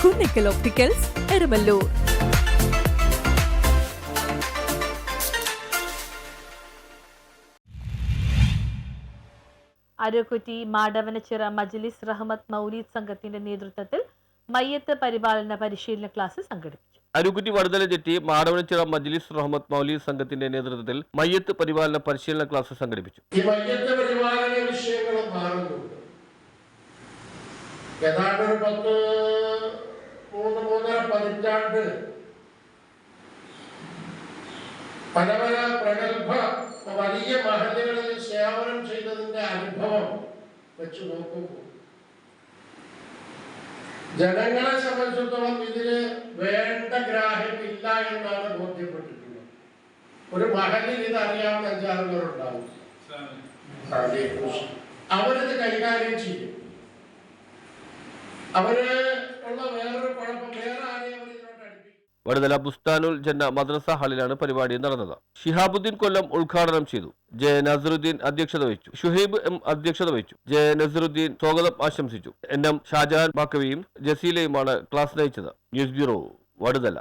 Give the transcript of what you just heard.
Kunnickal opticals, Eramallur. Arookutty മാടവനച്ചിറ മജ്ലിസ് റഹ്മത്ത് മൗലീദ് സംഘത്തിന്റെ നേതൃത്വത്തിൽ മയ്യത്ത് പരിപാലന പരിശീലന ക്ലാസ് സംഘടിപ്പിച്ചു. അരൂക്കുറ്റി വടുതല ജെട്ടി മാടവനച്ചിറ മജ്ലിസ് റഹ്മത്ത് മൗലീദ് സംഘത്തിന്റെ നേതൃത്വത്തിൽ മയ്യത്ത് പരിപാലന പരിശീലന ക്ലാസ് സംഘടിപ്പിച്ചു. ഈ മയ്യത്ത് പരിപാലന വിഷയങ്ങളും മാറുന്നുണ്ട്. ഏതാണ്ട് ഒരു 3-3.5 പതിറ്റാണ്ട് പല പല പ്രഗത്ഭ വലിയ മഹല്ലുകളിൽ സേവനം ചെയ്തതിന്റെ അനുഭവം വെച്ച് നോക്കുമ്പോൾ ജനങ്ങളെ സംബന്ധിച്ചിടത്തോളം ഇതിന് വേണ്ട ഗ്രാഹ്യമില്ല എന്നാണ് ബോധ്യപ്പെട്ടിട്ടുള്ളത്. ഒരു മഹല്ലിൽ ഇത് അറിയാവുന്ന 5-6 പേരുണ്ടാവും. അവരിത് കൈകാര്യം ചെയ്യും. അവര് ഉള്ള വേറൊരു കുഴപ്പം വേറെ ആരെയും അവർ ഇതിനോട്ട് അടുപ്പിക്കും. വടുതല ബുസ്താനുൽ ജന്ന മദ്രസ ഹാളിലാണ് പരിപാടി നടന്നത്. ഷിഹാബുദ്ദീൻ കൊല്ലം ഉദ്ഘാടനം ചെയ്തു. ജെ നസറുദ്ദീൻ അധ്യക്ഷത വഹിച്ചു. ഷുഹൈബ് എം അധ്യക്ഷത വഹിച്ചു. ജെ നസറുദ്ദീൻ സ്വാഗതം ആശംസിച്ചു. NM ഷാജഹാൻ ബാക്കവിയും ജസീലയുമാണ് ക്ലാസ് നയിച്ചത്. News bureau, Vaduthala.